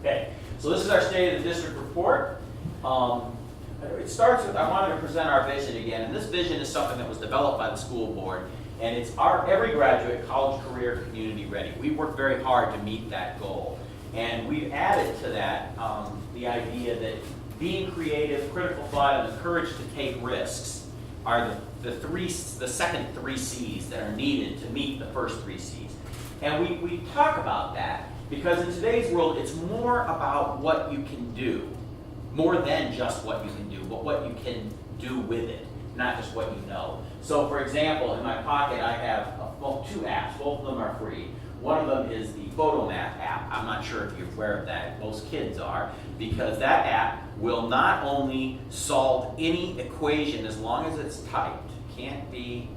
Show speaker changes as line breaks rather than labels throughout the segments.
Okay, so this is our State of the District report. It starts with, I wanted to present our vision again, and this vision is something that was developed by the school board, and it's every graduate, college, career, community ready. We worked very hard to meet that goal, and we've added to that the idea that being creative, critical thought, and the courage to take risks are the second three C's that are needed to meet the first three C's. And we talk about that because in today's world, it's more about what you can do, more than just what you can do, but what you can do with it, not just what you know. So for example, in my pocket, I have two apps. Both of them are free. One of them is the PhotoMath app. I'm not sure if you're aware of that. Most kids are, because that app will not only solve any equation as long as it's typed, can't be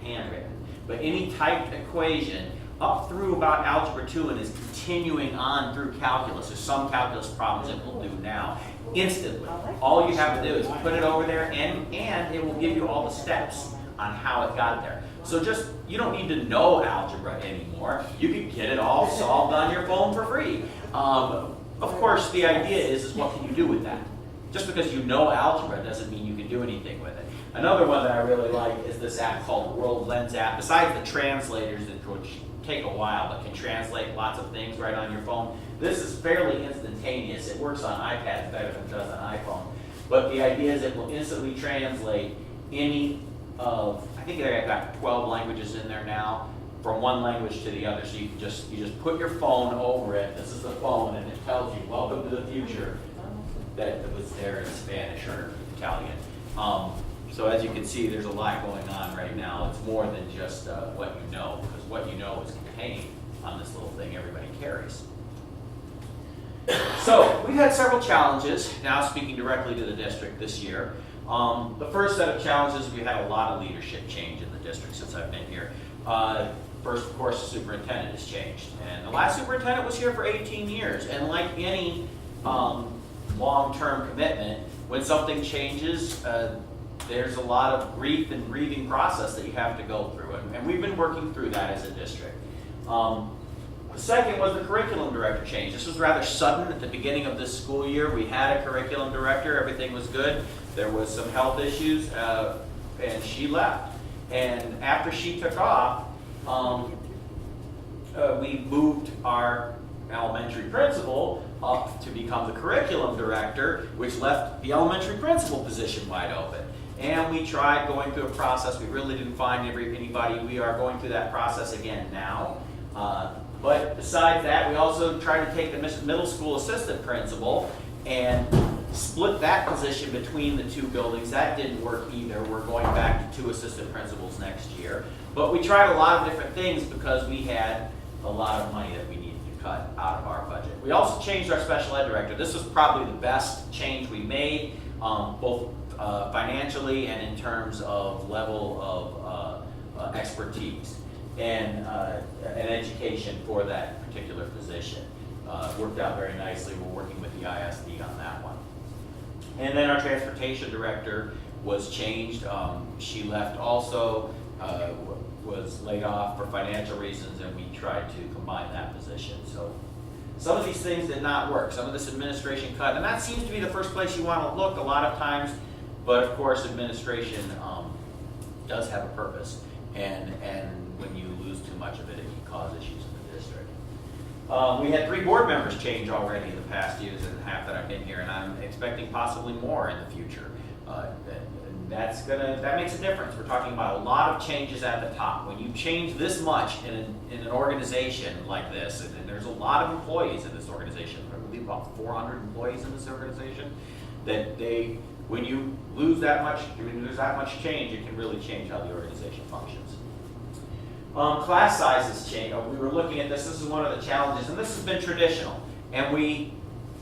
handwritten, but any typed equation up through about Algebra 2 and is continuing on through calculus. There's some calculus problems it will do now, instantly. All you have to do is put it over there and it will give you all the steps on how it got there. So you don't need to know algebra anymore. You can get it all solved on your phone for free. Of course, the idea is what can you do with that? Just because you know algebra doesn't mean you can do anything with it. Another one that I really like is this app called World Lens app. Besides the translators that take a while but can translate lots of things right on your phone, this is fairly instantaneous. It works on iPads better than it does on iPhone. But the idea is it will instantly translate any of, I think I've got 12 languages in there now, from one language to the other. So you just put your phone over it. This is the phone, and it tells you, welcome to the future, that it was there in Spanish or Italian. So as you can see, there's a lot going on right now. It's more than just what you know, because what you know is contained on this little thing everybody carries. So we've had several challenges, now speaking directly to the district this year. The first set of challenges, we had a lot of leadership change in the district since I've been here. First, of course, the superintendent has changed. And the last superintendent was here for 18 years. And like any long-term commitment, when something changes, there's a lot of grief and grieving process that you have to go through. And we've been working through that as a district. The second was the curriculum director change. This was rather sudden at the beginning of this school year. We had a curriculum director, everything was good. There was some health issues, and she left. And after she took off, we moved our elementary principal up to become the curriculum director, which left the elementary principal position wide open. And we tried going through a process. We really didn't find anybody. We are going through that process again now. But besides that, we also tried to take the middle school assistant principal and split that position between the two buildings. That didn't work either. We're going back to 2 assistant principals next year. But we tried a lot of different things because we had a lot of money that we needed to cut out of our budget. We also changed our special ed director. This was probably the best change we made, both financially and in terms of level of expertise and education for that particular position. Worked out very nicely. We're working with the ISD on that one. And then our transportation director was changed. She left also, was laid off for financial reasons, and we tried to combine that position. So some of these things did not work. Some of this administration cut, and that seems to be the first place you want to look a lot of times. But of course, administration does have a purpose, and when you lose too much of it, it can cause issues in the district. We had 3 board members change already in the past years and a half that I've been here, and I'm expecting possibly more in the future. And that makes a difference. We're talking about a lot of changes at the top. When you change this much in an organization like this, and there's a lot of employees in this organization, I believe about 400 employees in this organization, when you lose that much change, it can really change how the organization functions. Class sizes change. We were looking at this. This is one of the challenges, and this has been traditional, and we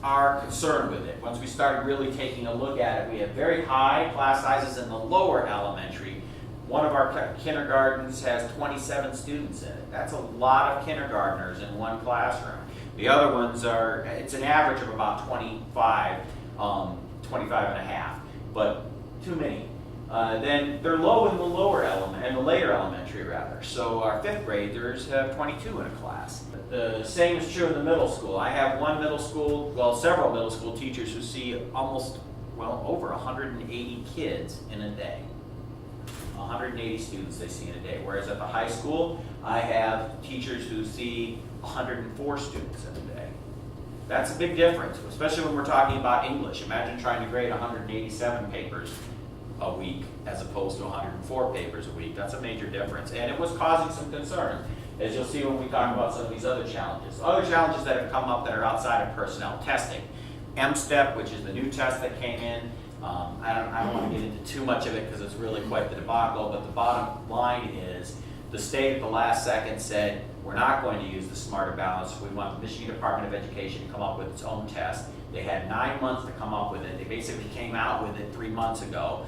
are concerned with it. Once we started really taking a look at it, we have very high class sizes in the lower elementary. One of our kindergartens has 27 students in it. That's a lot of kindergartners in one classroom. The other ones it's an average of about 25 and a half, but too many. Then they're low in the lower element, and the later elementary rather. So our 5th graders have 22 in a class. The same is true in the middle school. I have one middle school, well, several middle school teachers who see almost, well, over 180 kids in a day. 180 students they see in a day. Whereas at the high school, I have teachers who see 104 students in a day. That's a big difference, especially when we're talking about English. Imagine trying to grade 187 papers a week as opposed to 104 papers a week. That's a major difference, and it was causing some concern, as you'll see when we talk about some of these other challenges. Other challenges that have come up that are outside of personnel testing. M-STEP, which is the new test that came in. I don't want to get into too much of it because it's really quite the debacle, but the bottom line is the state at the last second said, we're not going to use the Smarter Balance. We want the Michigan Department of Education to come up with its own test. They had 9 months to come up with it. They basically came out with it 3 months ago.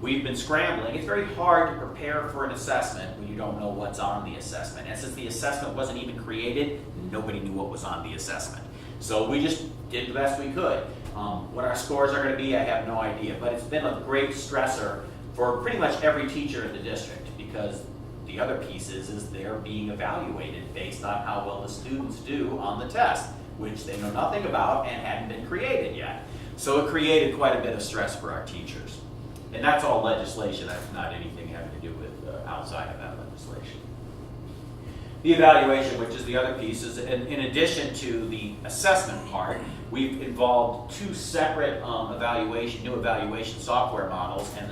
We've been scrambling. It's very hard to prepare for an assessment when you don't know what's on the assessment. And since the assessment wasn't even created, nobody knew what was on the assessment. So we just did the best we could. What our scores are going to be, I have no idea. But it's been a great stressor for pretty much every teacher in the district, because the other piece is they're being evaluated based on how well the students do on the test, which they know nothing about and hadn't been created yet. So it created quite a bit of stress for our teachers. And that's all legislation. That's not anything having to do with outside of that legislation. The evaluation, which is the other piece, is in addition to the assessment part, we've involved 2 separate new evaluation software models, and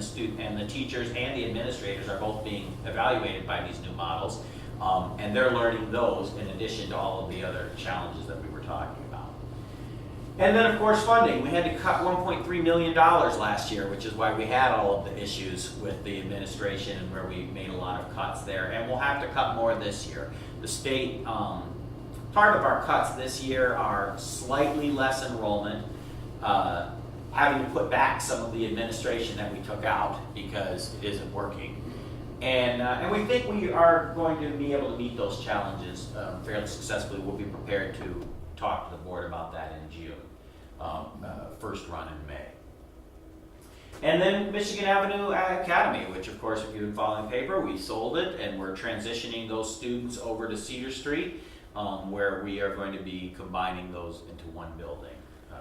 the teachers and the administrators are both being evaluated by these new models, and they're learning those in addition to all of the other challenges that we were talking about. And then, of course, funding. We had to cut $1.3 million last year, which is why we had all of the issues with the administration and where we made a lot of cuts there. And we'll have to cut more this year. The state, part of our cuts this year are slightly less enrollment, having to put back some of the administration that we took out because it isn't working. And we think we are going to be able to meet those challenges fairly successfully. We'll be prepared to talk to the board about that in June, first run in May. And then Michigan Avenue Academy, which of course, if you've been following the paper, we sold it and we're transitioning those students over to Cedar Street, where we are going to be combining those into one building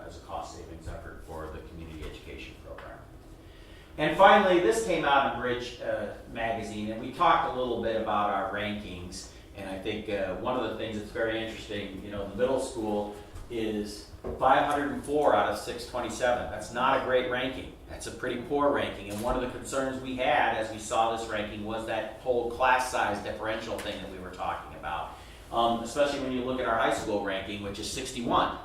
as a cost savings effort for the community education program. And finally, this came out in Bridge magazine, and we talked a little bit about our rankings. And I think one of the things that's very interesting, the middle school is 504 out of 627. That's not a great ranking. That's a pretty poor ranking. And one of the concerns we had as we saw this ranking was that whole class size differential thing that we were talking about. Especially when you look at our high school ranking, which is 61.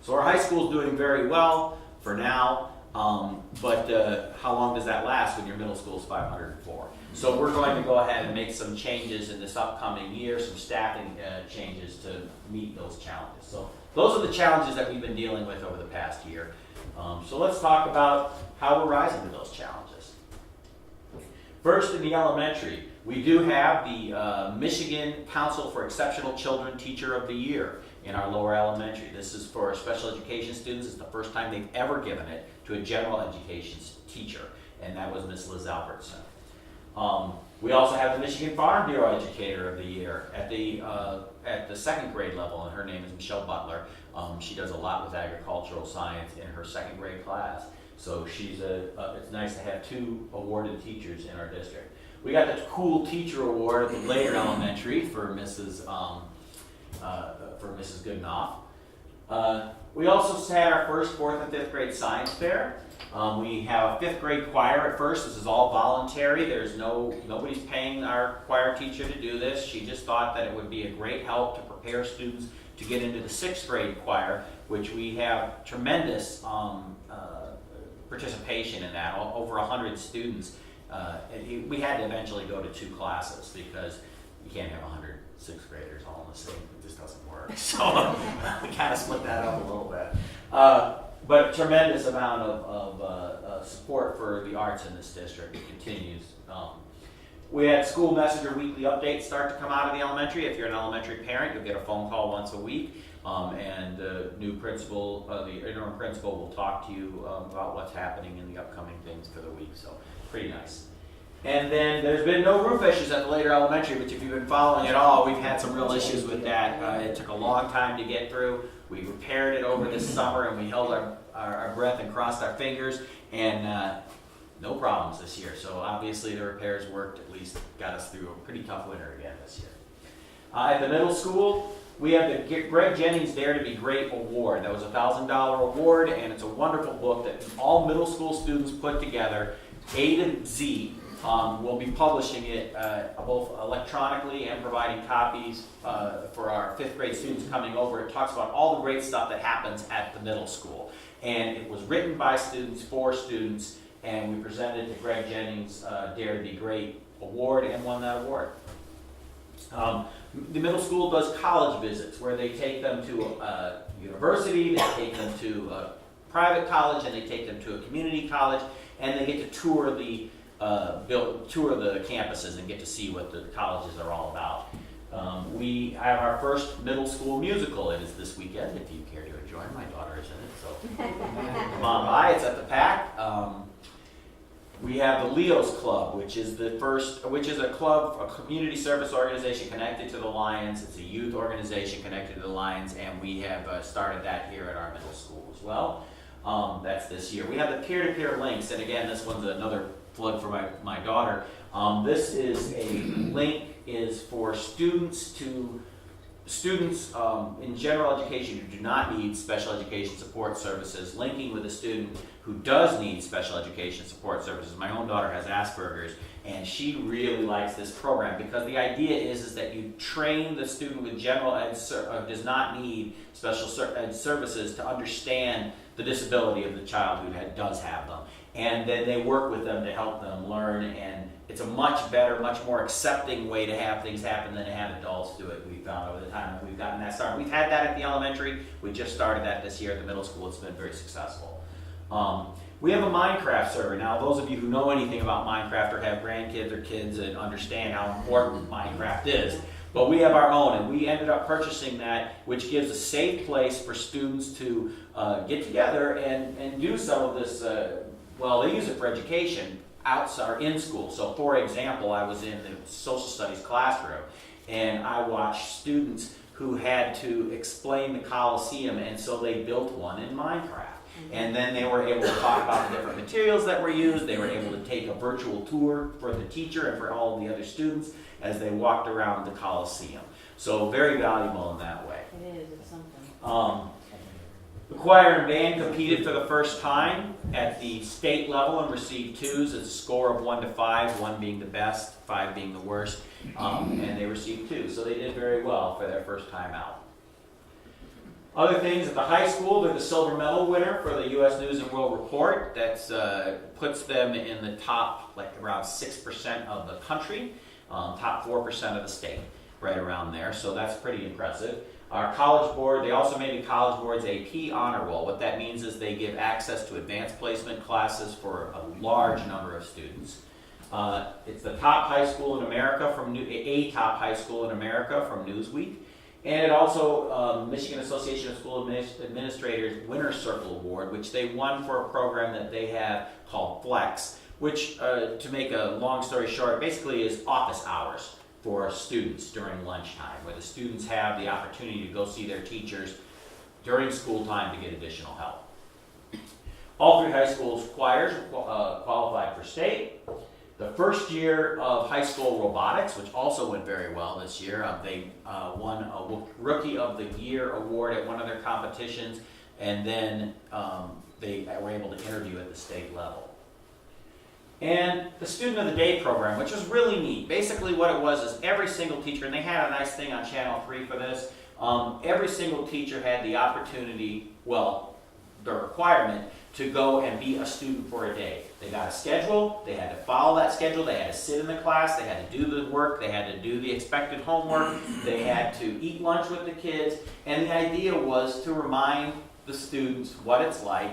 So our high school is doing very well for now. But how long does that last when your middle school is 504? So we're going to go ahead and make some changes in this upcoming year, some staffing changes to meet those challenges. So those are the challenges that we've been dealing with over the past year. So let's talk about how we're rising to those challenges. First, in the elementary, we do have the Michigan Council for Exceptional Children Teacher of the Year in our lower elementary. This is for special education students. It's the first time they've ever given it to a general education teacher, and that was Miss Liz Albertson. We also have the Michigan Farm Bureau Educator of the Year at the 2nd grade level, and her name is Michelle Butler. She does a lot with agricultural science in her 2nd grade class. So it's nice to have 2 awarded teachers in our district. We got the Cool Teacher Award at the later elementary for Mrs. Goodenough. We also had our first 4th and 5th grade science fair. We have a 5th grade choir at first. This is all voluntary. Nobody's paying our choir teacher to do this. She just thought that it would be a great help to prepare students to get into the 6th grade choir, which we have tremendous participation in that, over 100 students. We had to eventually go to 2 classes because you can't have 100 6th graders all in the same. It just doesn't work. So we kind of split that up a little bit. But a tremendous amount of support for the arts in this district. It continues. We had school messenger weekly updates start to come out of the elementary. If you're an elementary parent, you'll get a phone call once a week. And the new principal, the interim principal, will talk to you about what's happening in the upcoming things for the week. So pretty nice. And then there's been no roof issues at the later elementary, which if you've been following at all, we've had some real issues with that. It took a long time to get through. We repaired it over this summer, and we held our breath and crossed our fingers, and no problems this year. So obviously the repairs worked, at least got us through a pretty tough winter again this year. At the middle school, we have the Greg Jennings Dare to Be Great award. That was a $1,000 award, and it's a wonderful book that all middle school students put together, A to Z. We'll be publishing it both electronically and providing copies for our 5th grade students coming over. It talks about all the great stuff that happens at the middle school. And it was written by students for students, and we presented it to Greg Jennings Dare to Be Great award and won that award. The middle school does college visits where they take them to a university, they take them to a private college, and they take them to a community college, and they get to tour the campuses and get to see what the colleges are all about. We have our first middle school musical. It is this weekend, if you care to join. My daughter is in it, so come on by. It's at the PAC. We have the Leos Club, which is a club, a community service organization connected to the Lions. It's a youth organization connected to the Lions, and we have started that here at our middle school as well. That's this year. We have the peer-to-peer links, and again, this one's another plug for my daughter. This is a link for students in general education who do not need special education support services, linking with a student who does need special education support services. My own daughter has Asperger's, and she really likes this program because the idea is that you train the student with general ed does not need special ed services to understand the disability of the child who does have them. And then they work with them to help them learn, and it's a much better, much more accepting way to have things happen than to have adults do it. We've found over the time that we've gotten that started. We've had that at the elementary. We just started that this year at the middle school. It's been very successful. We have a Minecraft server. Now, those of you who know anything about Minecraft or have grandkids or kids and understand how important Minecraft is, but we have our own, and we ended up purchasing that, which gives a safe place for students to get together and do some of this. They use it for education outside or in school. So, for example, I was in the social studies classroom, and I watched students who had to explain the Coliseum, and so they built one in Minecraft. And then they were able to talk about the different materials that were used. They were able to take a virtual tour for the teacher and for all of the other students as they walked around the Coliseum. So very valuable in that way.
It is. It's something.
The choir and band competed for the first time at the state level and received 2s. It's a score of 1 to 5, 1 being the best, 5 being the worst. And they received 2. So they did very well for their first time out. Other things at the high school, they're the silver medal winner for the U.S. News and World Report. That puts them in the top, around 6% of the country, top 4% of the state, right around there. So that's pretty impressive. Our college board, they also made the College Board's AP honor roll. What that means is they give access to advanced placement classes for a large number of students. It's the top high school in America a top high school in America from Newsweek. And it also, Michigan Association of School Administrators Winner's Circle Award, which they won for a program that they have called Flex, which, to make a long story short, basically is office hours for students during lunchtime, where the students have the opportunity to go see their teachers during school time to get additional help. All 3 high school choirs qualified for state. The first year of high school robotics, which also went very well this year, they won a Rookie of the Year award at one of their competitions, and then they were able to interview at the state level. And the Student of the Day program, which was really neat. Basically what it was is every single teacher, and they had a nice thing on Channel 3 for this, every single teacher had the opportunity, the requirement, to go and be a student for a day. They got a schedule, they had to follow that schedule, they had to sit in the class, they had to do the work, they had to do the expected homework, they had to eat lunch with the kids, and the idea was to remind the students what it's like,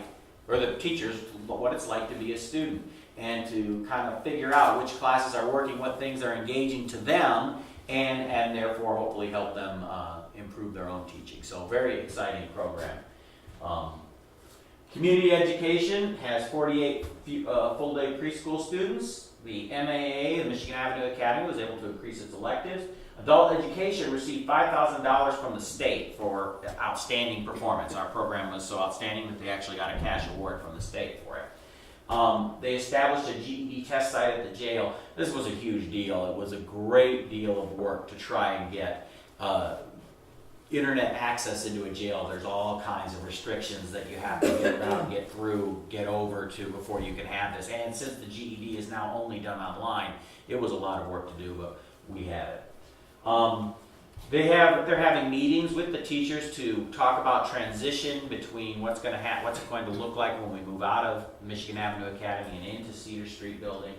or the teachers, what it's like to be a student, and to kind of figure out which classes are working, what things are engaging to them, and therefore hopefully help them improve their own teaching. So very exciting program. Community education has 48 full-day preschool students. The MAA, the Michigan Avenue Academy, was able to increase its electives. Adult education received $5,000 from the state for outstanding performance. Our program was so outstanding that they actually got a cash award from the state for it. They established a GED test site at the jail. This was a huge deal. It was a great deal of work to try and get internet access into a jail. There's all kinds of restrictions that you have to get around, get through, get over to before you can have this. And since the GED is now only done online, it was a lot of work to do, but we had it. They're having meetings with the teachers to talk about transition between what's it going to look like when we move out of Michigan Avenue Academy and into Cedar Street building.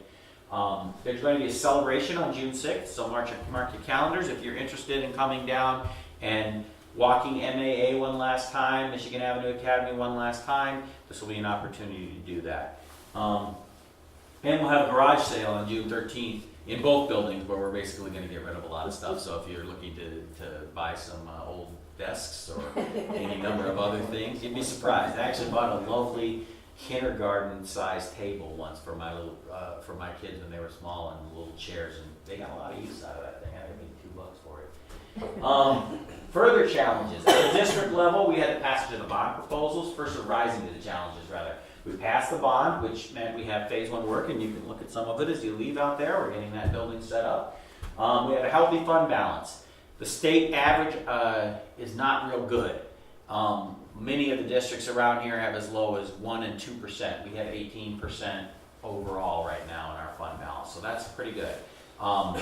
There's going to be a celebration on June 6th, so mark your calendars if you're interested in coming down and walking MAA one last time, Michigan Avenue Academy one last time. This will be an opportunity to do that. And we'll have a garage sale on June 13th in both buildings where we're basically going to get rid of a lot of stuff. So if you're looking to buy some old desks or any number of other things, you'd be surprised. I actually bought a lovely kindergarten-sized table once for my kids when they were small, and little chairs, and they got a lot of use out of that thing. I paid $2 for it. Further challenges. At the district level, we had the passage of the bond proposals. First, we're rising to the challenges, rather. We passed the bond, which meant we have phase 1 work, and you can look at some of it as you leave out there. We're getting that building set up. We had a healthy fund balance. The state average is not real good. Many of the districts around here have as low as 1% and 2%. We have 18% overall right now in our fund balance, so that's pretty good. I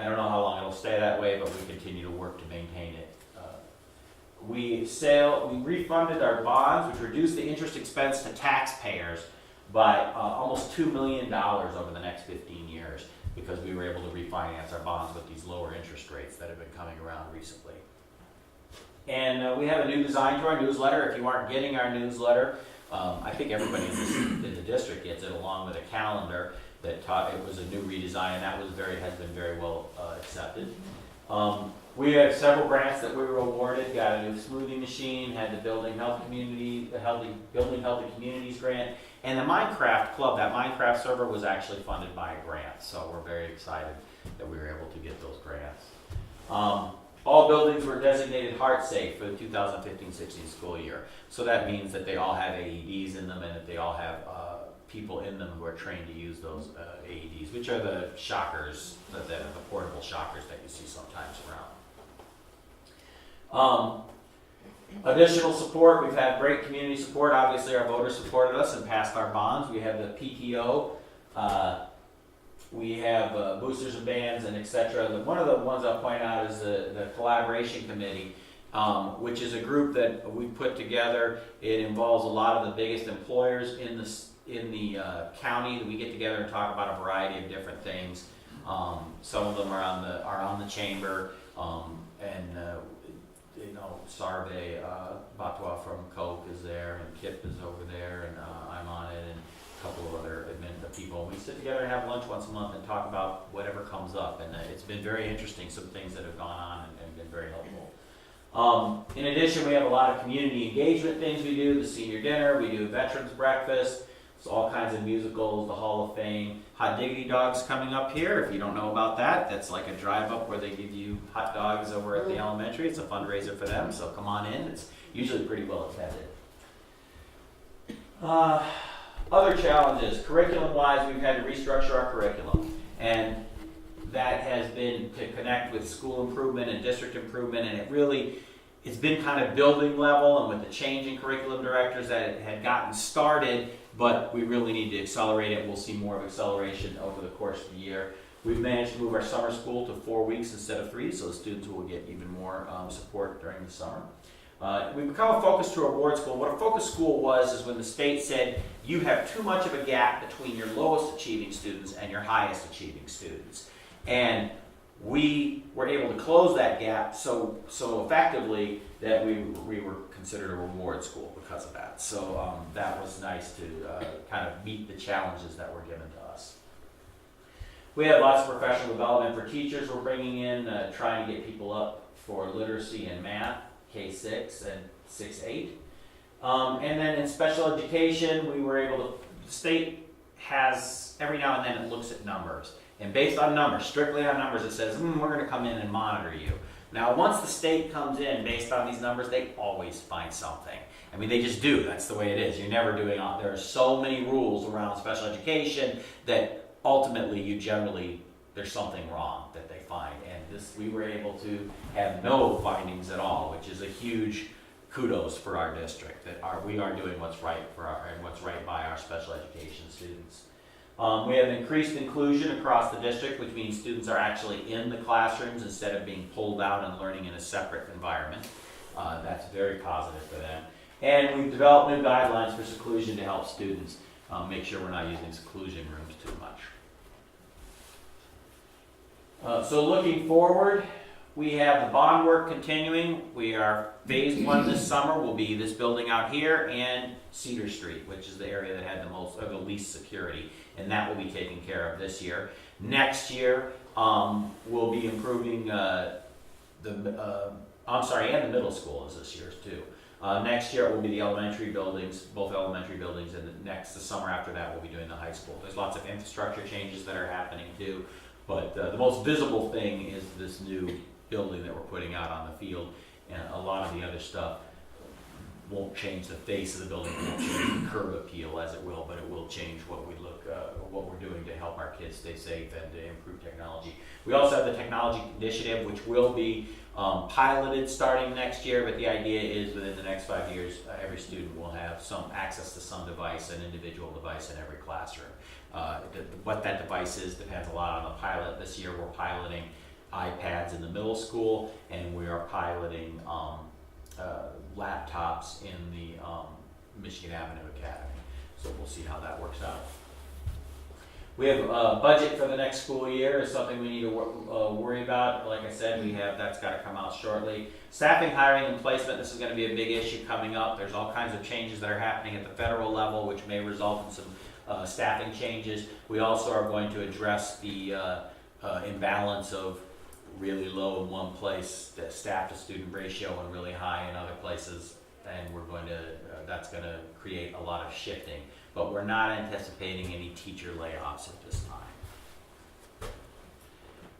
don't know how long it'll stay that way, but we continue to work to maintain it. We refunded our bonds, which reduced the interest expense to taxpayers by almost $2 million over the next 15 years because we were able to refinance our bonds with these lower interest rates that have been coming around recently. And we have a new design to our newsletter. If you aren't getting our newsletter, I think everybody in the district gets it, along with a calendar that taught it was a new redesign, and that has been very well accepted. We have several grants that we were awarded. Got a new smoothie machine, had the Building Healthy Communities grant, and the Minecraft Club. That Minecraft server was actually funded by a grant, so we're very excited that we were able to get those grants. All buildings were designated heart safe for the 2015-16 school year. So that means that they all have AEDs in them and that they all have people in them who are trained to use those AEDs, which are the shockers, the portable shockers that you see sometimes around. Additional support, we've had great community support. Obviously our voters supported us and passed our bonds. We have the PTO, we have boosters and bands and etc. One of the ones I'll point out is the collaboration committee, which is a group that we put together. It involves a lot of the biggest employers in the county. We get together and talk about a variety of different things. Some of them are on the chamber, and Sarve Batwa from Coke is there, and Kip is over there, and I'm on it, and a couple of other people. We sit together and have lunch once a month and talk about whatever comes up, and it's been very interesting, some things that have gone on and been very helpful. In addition, we have a lot of community engagement things we do, the senior dinner, we do veterans breakfast, so all kinds of musicals, the Hall of Fame. Hot Diggity Dogs coming up here. If you don't know about that, that's like a drive up where they give you hot dogs over at the elementary. It's a fundraiser for them, so come on in. It's usually pretty well attended. Other challenges, curriculum-wise, we've had to restructure our curriculum, and that has been to connect with school improvement and district improvement, and it's been kind of building level, and with the change in curriculum directors that it had gotten started, but we really need to accelerate it. We'll see more of acceleration over the course of the year. We've managed to move our summer school to 4 weeks instead of 3, so the students will get even more support during the summer. We've become a focus to reward school. What a focus school is when the state said you have too much of a gap between your lowest achieving students and your highest achieving students. And we were able to close that gap so effectively that we were considered a reward school because of that. So that was nice to kind of meet the challenges that were given to us. We have lots of professional development for teachers we're bringing in, trying to get people up for literacy and math, K-6 and 6-8. And then in special education, we were able to, the state has, every now and then it looks at numbers. And based on numbers, strictly on numbers, it says, we're going to come in and monitor you. Now, once the state comes in based on these numbers, they always find something. I mean, they just do. That's the way it is. You're never doing, there are so many rules around special education that ultimately there's something wrong that they find. And this, we were able to have no findings at all, which is a huge kudos for our district, that we are doing what's right and what's right by our special education students. We have increased inclusion across the district, which means students are actually in the classrooms instead of being pulled out and learning in a separate environment. That's very positive for them. And we've developed new guidelines for seclusion to help students make sure we're not using seclusion rooms too much. So looking forward, we have the bond work continuing. We are phase 1 this summer will be this building out here and Cedar Street, which is the area that had the least security, and that will be taken care of this year. Next year, we'll be improving and the middle school is this year's too. Next year it will be the elementary buildings, both elementary buildings, and the summer after that we'll be doing the high school. There's lots of infrastructure changes that are happening too, but the most visible thing is this new building that we're putting out on the field, and a lot of the other stuff won't change the face of the building, it won't change the curb appeal as it will, but it will change what we're doing to help our kids stay safe and to improve technology. We also have the technology initiative, which will be piloted starting next year, but the idea is within the next 5 years, every student will have some access to some device, an individual device in every classroom. What that device is depends a lot on the pilot. This year we're piloting iPads in the middle school, and we are piloting laptops in the Michigan Avenue Academy. So we'll see how that works out. We have a budget for the next school year is something we need to worry about. Like I said, that's got to come out shortly. Staffing, hiring, and placement, this is going to be a big issue coming up. There's all kinds of changes that are happening at the federal level, which may result in some staffing changes. We also are going to address the imbalance of really low in one place, the staff to student ratio, and really high in other places, and that's going to create a lot of shifting. But we're not anticipating any teacher layoffs at this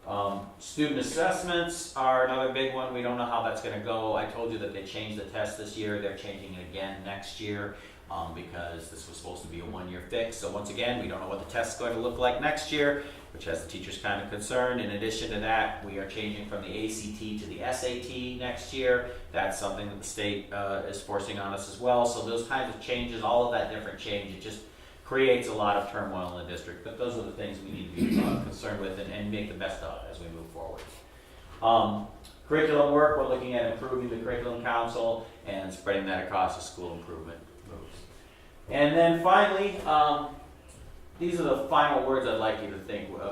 time. Student assessments are another big one. We don't know how that's going to go. I told you that they changed the test this year. They're changing it again next year because this was supposed to be a one-year fix. So once again, we don't know what the test is going to look like next year, which has the teachers kind of concerned. In addition to that, we are changing from the ACT to the SAT next year. That's something that the state is forcing on us as well. So those kinds of changes, all of that different change, it just creates a lot of turmoil in the district. But those are the things we need to be concerned with and make the best of as we move forward. Curriculum work, we're looking at improving the curriculum council and spreading that across the school improvement moves. And then finally, these are the final words I'd like you to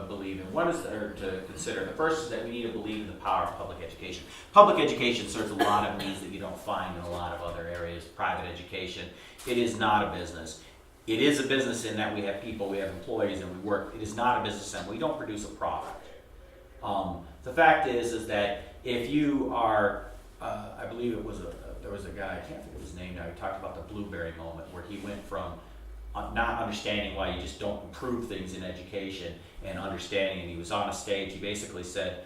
believe in. One is to consider. The first is that we need to believe in the power of public education. Public education serves a lot of needs that you don't find in a lot of other areas. Private education, it is not a business. It is a business in that we have people, we have employees, and we work. It is not a business in that we don't produce a product. The fact is that if you are, I believe there was a guy, I can't think of his name now, he talked about the blueberry moment where he went from not understanding why you just don't improve things in education and understanding, and he was on a stage, he basically said,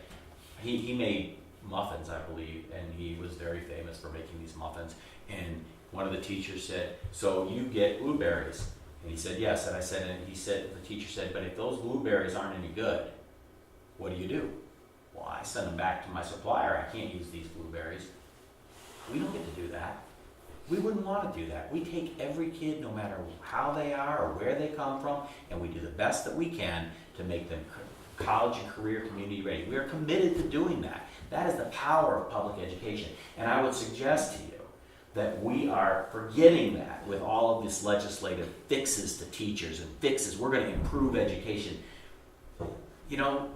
he made muffins, I believe, and he was very famous for making these muffins, and one of the teachers said, so you get blueberries? And he said, yes, and the teacher said, but if those blueberries aren't any good, what do you do? Well, I send them back to my supplier, I can't use these blueberries. We don't get to do that. We wouldn't want to do that. We take every kid, no matter how they are or where they come from, and we do the best that we can to make them college and career community ready. We are committed to doing that. That is the power of public education. And I would suggest to you that we are forgetting that with all of these legislative fixes to teachers and fixes. We're going to improve education. You know,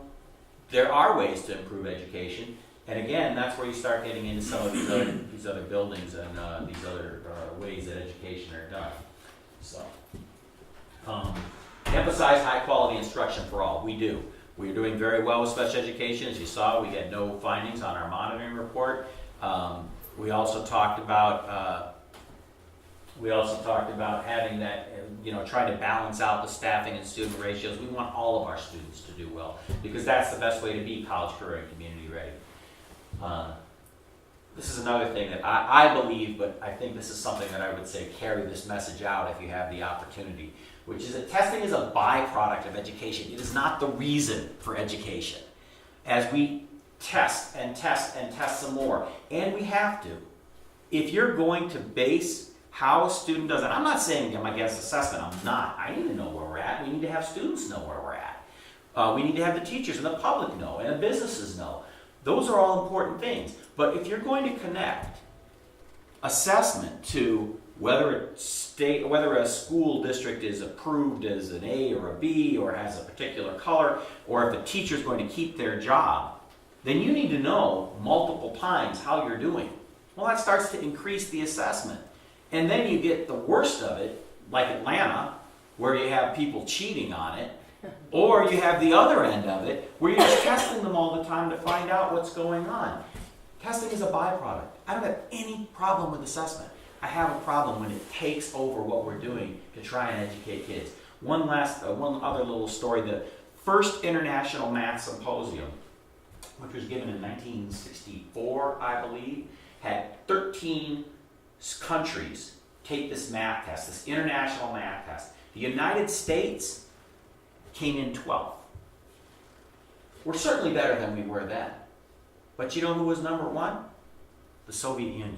there are ways to improve education. And again, that's where you start getting into some of these other buildings and these other ways that education are done. So, emphasize high quality instruction for all. We do. We're doing very well with special education. As you saw, we had no findings on our monitoring report. We also talked about having that, trying to balance out the staffing and student ratios. We want all of our students to do well because that's the best way to be college, career, and community ready. This is another thing that I believe, but I think this is something that I would say carry this message out if you have the opportunity, which is that testing is a byproduct of education. It is not the reason for education. As we test and test and test some more, and we have to, if you're going to base how a student does it, I'm not saying I'm against assessment, I'm not. I need to know where we're at. We need to have students know where we're at. We need to have the teachers and the public know, and the businesses know. Those are all important things. But if you're going to connect assessment to whether a school district is approved as an A or a B or has a particular color, or if a teacher is going to keep their job, then you need to know multiple times how you're doing. Well, that starts to increase the assessment. And then you get the worst of it, like Atlanta, where you have people cheating on it, or you have the other end of it, where you're just testing them all the time to find out what's going on. Testing is a byproduct. I don't have any problem with assessment. I have a problem when it takes over what we're doing to try and educate kids. One other little story. The first International Math Symposium, which was given in 1964, I believe, had 13 countries take this math test, this international math test. The United States came in 12th. We're certainly better than we were then. But you know who was number one? The Soviet Union.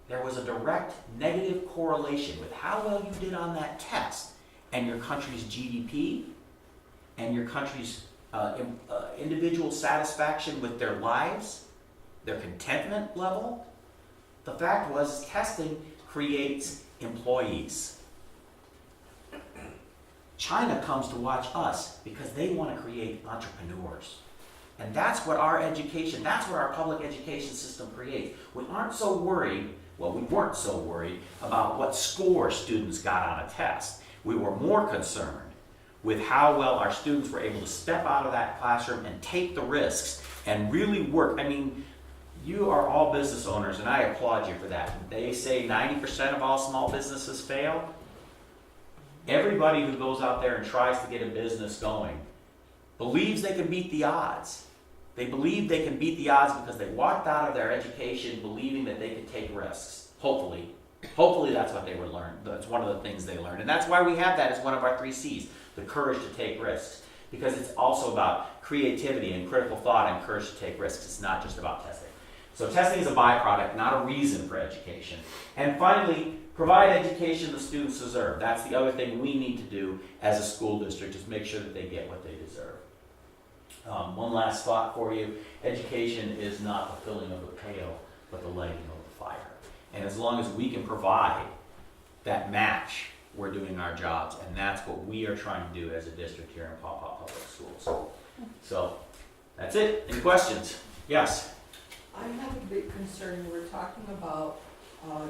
There was a direct negative correlation with how well you did on that test and your country's GDP and your country's individual satisfaction with their lives, their contentment level. The fact was, testing creates employees. China comes to watch us because they want to create entrepreneurs. And that's what our education, that's what our public education system creates. We weren't so worried about what score students got on a test. We were more concerned with how well our students were able to step out of that classroom and take the risks and really work. I mean, you are all business owners, and I applaud you for that. They say 90% of all small businesses fail. Everybody who goes out there and tries to get a business going believes they can beat the odds. They believe they can beat the odds because they walked out of their education believing that they could take risks. Hopefully that's what they were learned. That's one of the things they learned. And that's why we have that as one of our 3 C's, the courage to take risks. Because it's also about creativity and critical thought and courage to take risks. It's not just about testing. So testing is a byproduct, not a reason for education. And finally, provide education the students deserve. That's the other thing we need to do as a school district, is make sure that they get what they deserve. One last thought for you. Education is not the filling of the pail, but the lighting of the fire. And as long as we can provide that match, we're doing our jobs. And that's what we are trying to do as a district here in Paw Paw Public Schools. So that's it. Any questions? Yes?
I have a big concern. We're talking about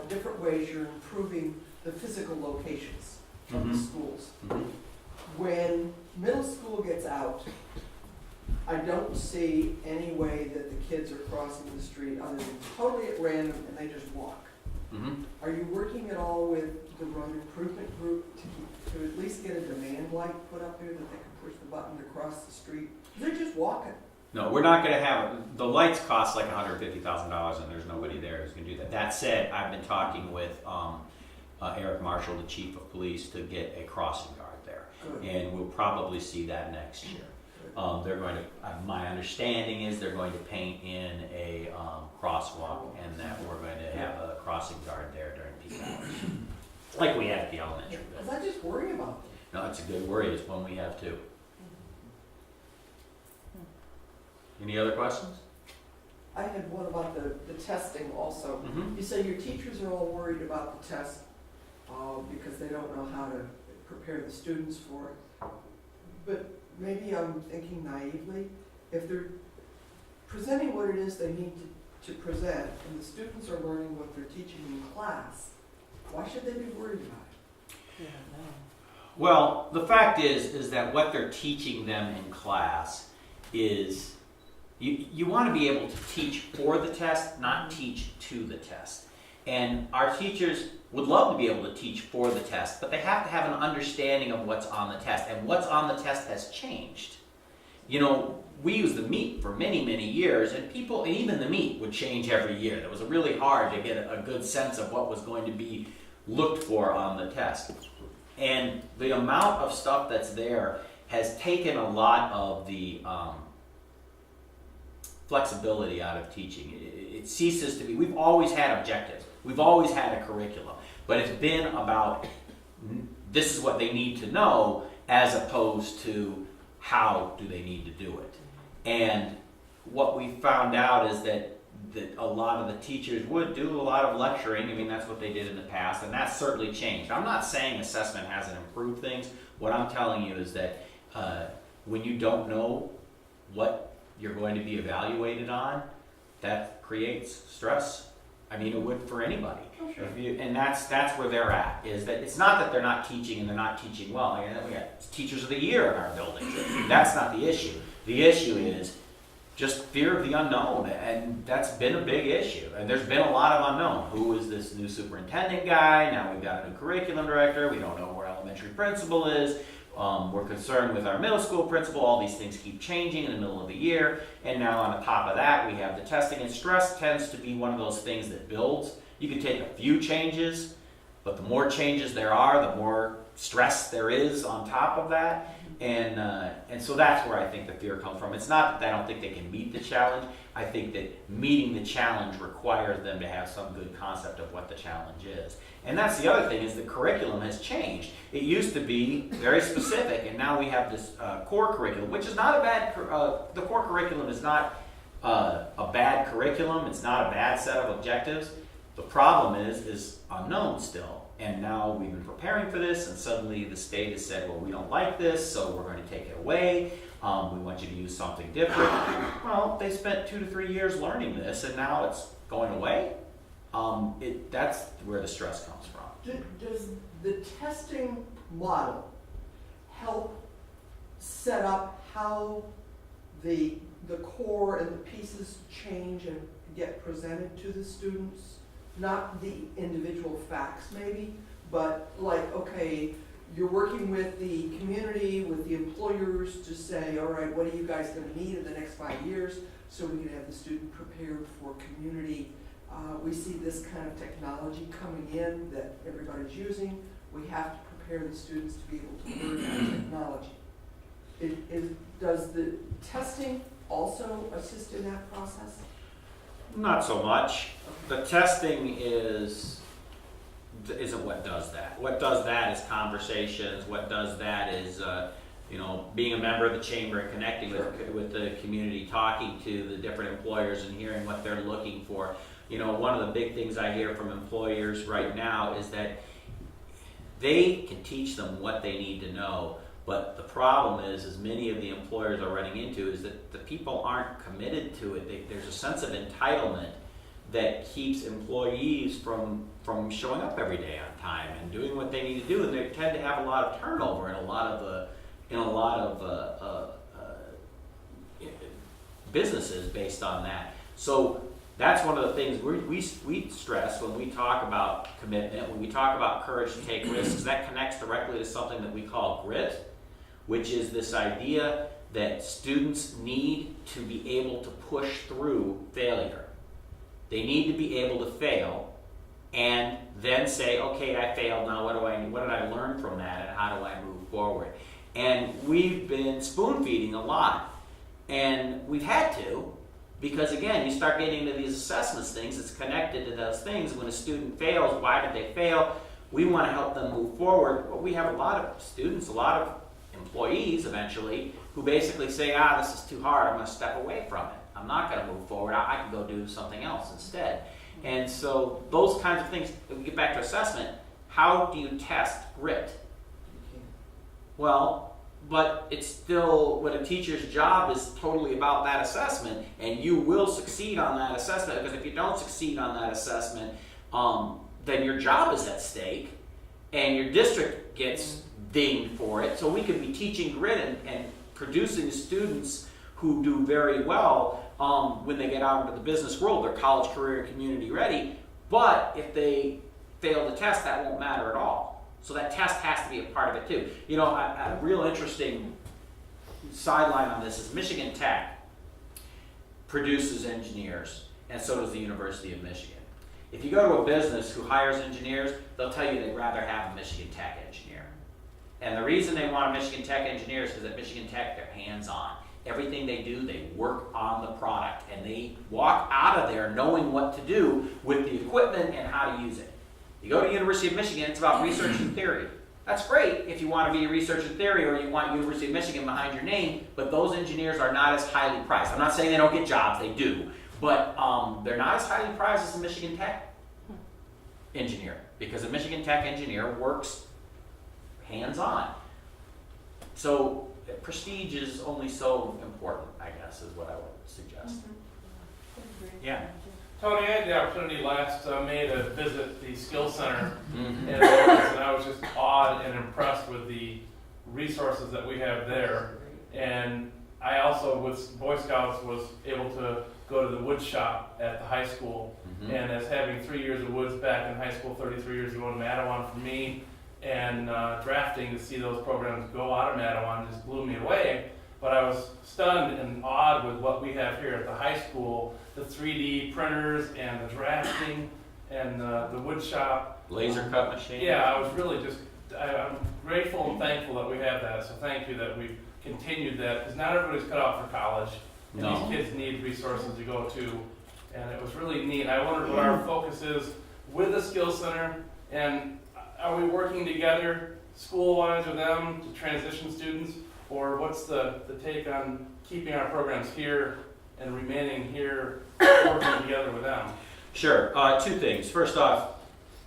different ways you're improving the physical locations of the schools. When middle school gets out, I don't see any way that the kids are crossing the street other than totally at random and they just walk. Are you working at all with the road improvement group to at least get a demand light put up there that they can push the button to cross the street? They're just walking.
No, we're not going to have, the lights cost like $150,000 and there's nobody there who's going to do that. That said, I've been talking with Eric Marshall, the chief of police, to get a crossing guard there. Good. And we'll probably see that next year. They're going to, my understanding is they're going to paint in a crosswalk and that we're going to have a crossing guard there during peak hours. Like we had at the elementary.
Because I just worry about them.
No, it's a good worry. It's one we have too. Any other questions?
I had one about the testing also. You say your teachers are all worried about the test because they don't know how to prepare the students for it. But maybe I'm thinking naively. If they're presenting what it is they need to present and the students are learning what they're teaching in class, why should they be worried about it?
Yeah, no.
Well, the fact is that what they're teaching them in class is you want to be able to teach for the test, not teach to the test. And our teachers would love to be able to teach for the test, but they have to have an understanding of what's on the test. And what's on the test has changed. You know, we used the meat for many, many years, and people, and even the meat would change every year. It was really hard to get a good sense of what was going to be looked for on the test. And the amount of stuff that's there has taken a lot of the flexibility out of teaching. It ceases to be, we've always had objectives. We've always had a curriculum, but it's been about this is what they need to know as opposed to how do they need to do it. And what we found out is that a lot of the teachers would do a lot of lecturing. I mean, that's what they did in the past, and that's certainly changed. I'm not saying assessment hasn't improved things. What I'm telling you is that when you don't know what you're going to be evaluated on, that creates stress. I mean, it would for anybody.
Oh, sure.
And that's where they're at, is that it's not that they're not teaching and they're not teaching well. I mean, we got teachers of the year in our building. That's not the issue. The issue is just fear of the unknown, and that's been a big issue. And there's been a lot of unknown. Who is this new superintendent guy? Now we've got a new curriculum director. We don't know where elementary principal is. We're concerned with our middle school principal. All these things keep changing in the middle of the year. And now on the top of that, we have the testing. And stress tends to be one of those things that builds. You can take a few changes, but the more changes there are, the more stress there is on top of that. And so that's where I think the fear comes from. It's not that I don't think they can meet the challenge. I think that meeting the challenge requires them to have some good concept of what the challenge is. And that's the other thing, is the curriculum has changed. It used to be very specific, and now we have this core curriculum, which is not a bad, the core curriculum is not a bad curriculum. It's not a bad set of objectives. The problem is unknown still. And now we've been preparing for this, and suddenly the state has said, well, we don't like this, so we're going to take it away. We want you to use something different. Well, they spent 2 to 3 years learning this, and now it's going away. That's where the stress comes from.
Does the testing model help set up how the core and the pieces change and get presented to the students? Not the individual facts maybe, but like, okay, you're working with the community, with the employers to say, all right, what are you guys going to need in the next 5 years so we can have the student prepared for community. We see this kind of technology coming in that everybody's using. We have to prepare the students to be able to learn that technology. Does the testing also assist in that process?
Not so much. The testing isn't what does that. What does that is conversations. What does that is being a member of the chamber and connecting with the community, talking to the different employers and hearing what they're looking for. One of the big things I hear from employers right now is that they can teach them what they need to know, but the problem is, as many of the employers are running into, is that the people aren't committed to it. There's a sense of entitlement that keeps employees from showing up every day on time and doing what they need to do, and they tend to have a lot of turnover in a lot of businesses based on that. So that's one of the things we stress when we talk about commitment, when we talk about courage to take risks. That connects directly to something that we call grit, which is this idea that students need to be able to push through failure. They need to be able to fail and then say, okay, I failed, now what did I learn from that, and how do I move forward? And we've been spoon feeding a lot, and we've had to, because again, you start getting into these assessments things, it's connected to those things. When a student fails, why did they fail? We want to help them move forward, but we have a lot of students, a lot of employees eventually, who basically say, this is too hard, I'm going to step away from it. I'm not going to move forward, I can go do something else instead. And so those kinds of things, if we get back to assessment, how do you test grit? Well, but it's still, what a teacher's job is totally about that assessment, and you will succeed on that assessment, because if you don't succeed on that assessment, then your job is at stake, and your district gets dinged for it. So we could be teaching grit and producing students who do very well when they get out into the business world. They're college, career, community ready. But if they fail the test, that won't matter at all. So that test has to be a part of it too. You know, a real interesting sideline on this is Michigan Tech produces engineers, and so does the University of Michigan. If you go to a business who hires engineers, they'll tell you they'd rather have a Michigan Tech engineer. And the reason they want a Michigan Tech engineer is because at Michigan Tech, they're hands-on. Everything they do, they work on the product, and they walk out of there knowing what to do with the equipment and how to use it. You go to University of Michigan, it's about research and theory. That's great if you want to be a research and theory or you want University of Michigan behind your name, but those engineers are not as highly prized. I'm not saying they don't get jobs, they do, but they're not as highly prized as a Michigan Tech engineer, because a Michigan Tech engineer works hands-on. So prestige is only so important, I guess, is what I would suggest. Yeah.
Tony, I had the opportunity last May to visit the Skill Center
Mm-hmm.
in Lawrence, and I was just awed and impressed with the resources that we have there. And I also, with Boy Scouts, was able to go to the wood shop at the high school.
Mm-hmm.
And as having 3 years of woods back in high school, 33 years ago in Mattawan for me, and drafting to see those programs go out of Mattawan just blew me away. But I was stunned and awed with what we have here at the high school, the 3D printers and the drafting and the wood shop.
Laser cut machine.
Yeah, I was really just, I'm grateful and thankful that we have that. So thank you that we've continued that, because not everybody's cut out for college. And
No.
these kids need resources to go to. And it was really neat. I wondered what our focus is with the Skill Center, and are we working together school-wise with them to transition students? Or what's the take on keeping our programs here and remaining here, working together with them?
Sure. Two things. First off,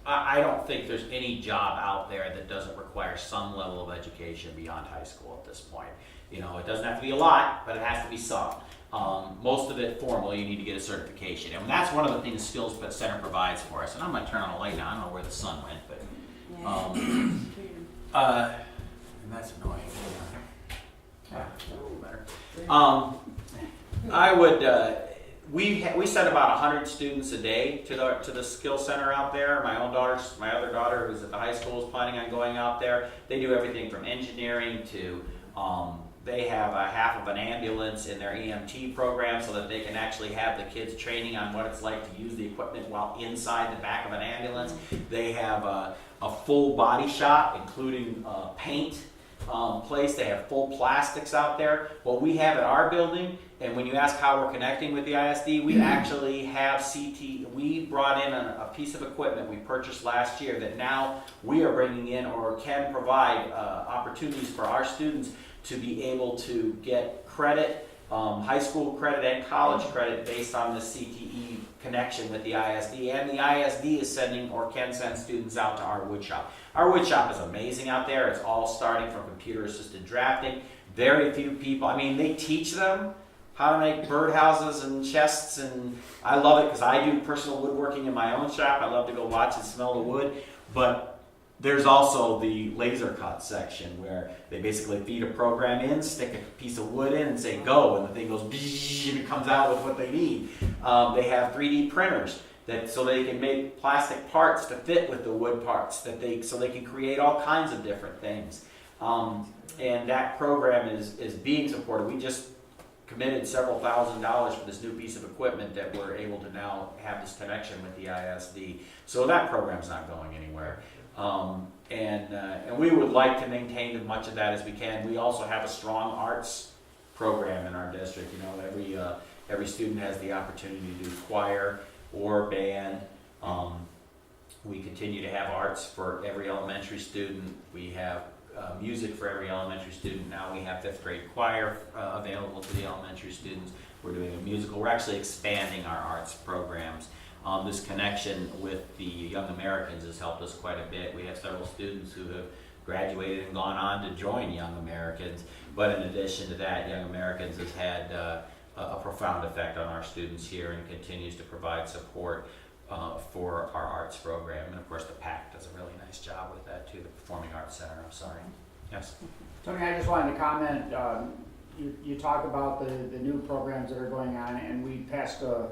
I don't think there's any job out there that doesn't require some level of education beyond high school at this point. You know, it doesn't have to be a lot, but it has to be some. Most of it formal, you need to get a certification. And that's one of the things Skills Center provides for us. And I'm going to turn on a light now. I don't know where the sun went, but and that's annoying. Yeah, a little better. I would. We send about 100 students a day to the skill center out there. My other daughter, who's at the high school, is planning on going out there. They do everything from engineering to. They have a half of an ambulance in their EMT program so that they can actually have the kids training on what it's like to use the equipment while inside the back of an ambulance. They have a full body shop, including paint place. They have full plastics out there. What we have at our building, and when you ask how we're connecting with the ISD, we actually have CT. We brought in a piece of equipment we purchased last year that now we are bringing in or can provide opportunities for our students to be able to get credit, high school credit and college credit based on the CTE connection with the ISD. And the ISD is sending or can send students out to our wood shop. Our wood shop is amazing out there. It's all starting from computer-assisted drafting. Very few people, I mean, they teach them how to make birdhouses and chests, and I love it because I do personal woodworking in my own shop. I love to go watch and smell the wood, but there's also the laser cut section where they basically feed a program in, stick a piece of wood in and say go, and the thing goes and it comes out with what they need. They have 3D printers so they can make plastic parts to fit with the wood parts so they can create all kinds of different things. And that program is being supported. We just committed several $1,000s for this new piece of equipment that we're able to now have this connection with the ISD. So that program's not going anywhere. And we would like to maintain as much of that as we can. We also have a strong arts program in our district. You know, every student has the opportunity to do choir or band. We continue to have arts for every elementary student. We have music for every elementary student. Now we have 5th grade choir available to the elementary students. We're doing a musical. We're actually expanding our arts programs. This connection with the Young Americans has helped us quite a bit. We have several students who have graduated and gone on to join Young Americans. But in addition to that, Young Americans has had a profound effect on our students here and continues to provide support for our arts program. And of course, the PAC does a really nice job with that too, the Performing Arts Center, I'm sorry. Yes?
Tony, I just wanted to comment, you talk about the new programs that are going on, and we passed a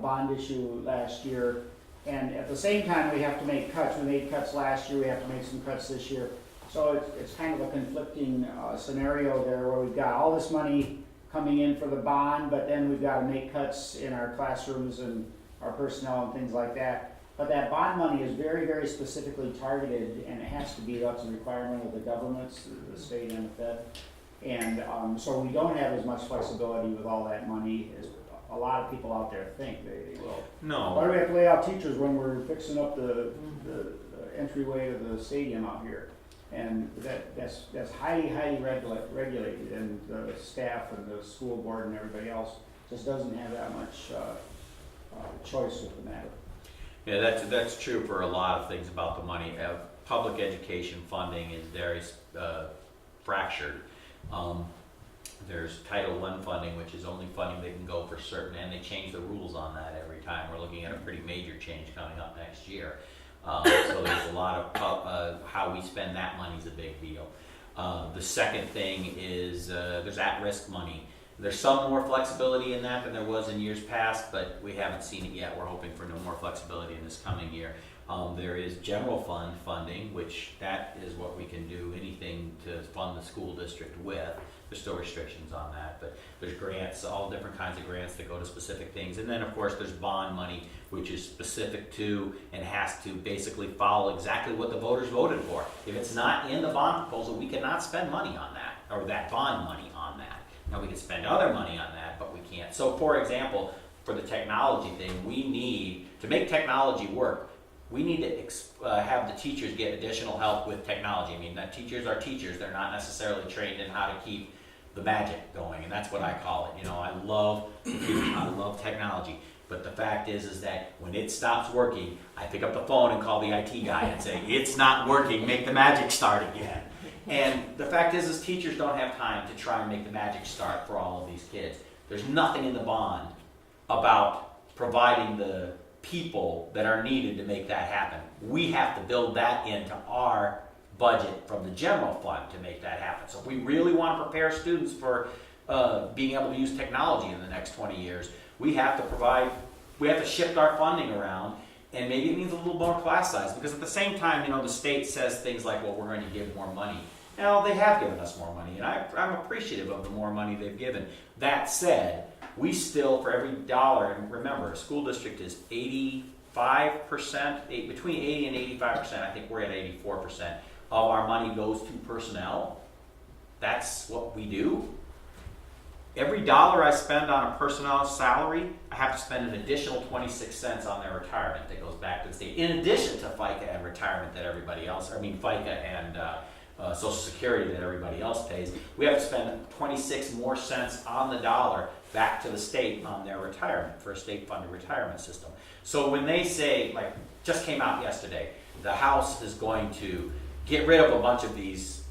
bond issue last year. And at the same time, we have to make cuts. We made cuts last year, we have to make some cuts this year. So it's kind of a conflicting scenario there where we've got all this money coming in for the bond, but then we've got to make cuts in our classrooms and our personnel and things like that. But that bond money is very, very specifically targeted, and it has to be, that's a requirement of the governments, the state and the Fed. And so we don't have as much flexibility with all that money as a lot of people out there think they will.
No.
Why do we have to lay out teachers when we're fixing up the entryway to the stadium out here? And that's highly, highly regulated, and the staff and the school board and everybody else just doesn't have that much choice with the matter.
Yeah, that's true for a lot of things about the money. Public education funding is very fractured. There's Title I funding, which is only funding that can go for certain, and they change the rules on that every time. We're looking at a pretty major change coming up next year. So there's a lot of how we spend that money is a big deal. The second thing is there's at-risk money. There's some more flexibility in that than there was in years past, but we haven't seen it yet. We're hoping for no more flexibility in this coming year. There is general fund funding, which that is what we can do anything to fund the school district with. There's still restrictions on that, but there's grants, all different kinds of grants that go to specific things. And then of course there's bond money, which is specific to and has to basically follow exactly what the voters voted for. If it's not in the bond proposal, we cannot spend money on that, or that bond money on that. Now we can spend other money on that, but we can't. So for example, for the technology thing, we need, to make technology work, we need to have the teachers get additional help with technology. I mean, that teachers are teachers. They're not necessarily trained in how to keep the magic going, and that's what I call it. You know, I love computers, I love technology, but the fact is that when it stops working, I pick up the phone and call the IT guy and say, it's not working, make the magic start again. And the fact is teachers don't have time to try and make the magic start for all of these kids. There's nothing in the bond about providing the people that are needed to make that happen. We have to build that into our budget from the general fund to make that happen. So if we really want to prepare students for being able to use technology in the next 20 years, we have to shift our funding around, and maybe it means a little more class size, because at the same time, you know, the state says things like, well, we're going to give more money. Now, they have given us more money, and I'm appreciative of the more money they've given. That said, we still, for every dollar, and remember, a school district is 85%, between 80 and 85%, I think we're at 84%, of our money goes to personnel. That's what we do. Every dollar I spend on a personnel salary, I have to spend an additional 26 cents on their retirement that goes back to the state, in addition to FICA and retirement that everybody else, FICA and Social Security that everybody else pays. We have to spend 26 more cents on the dollar back to the state on their retirement, for a state-funded retirement system. So when they say, like, just came out yesterday, the House is going to get rid of a bunch of these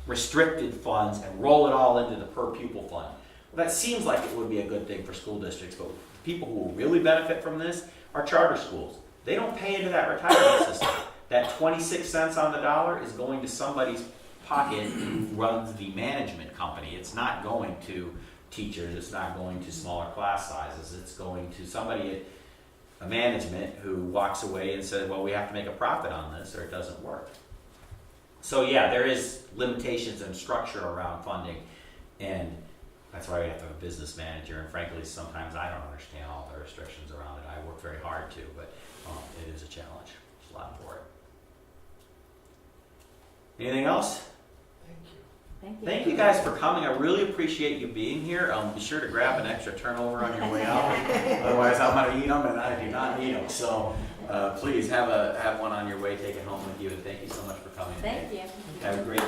restricted funds and roll it all into the per pupil fund. Well, that seems like it would be a good thing for school districts, but people who will really benefit from this are charter schools. They don't pay into that retirement system. That 26 cents on the dollar is going to somebody's pocket who runs the management company. It's not going to teachers, it's not going to smaller class sizes, it's going to somebody at a management who walks away and says, well, we have to make a profit on this or it doesn't work. So yeah, there is limitations and structure around funding, and that's why we have to have a business manager, and frankly, sometimes I don't understand all the restrictions around it. I work very hard to, but it is a challenge. There's a lot for it. Anything else? Thank you guys for coming. I really appreciate you being here. Be sure to grab an extra turnover on your way out. Otherwise, I'm going to eat them, and I do not need them. So please have one on your way. Take it home with you. And thank you so much for coming.
Thank you.
Have a great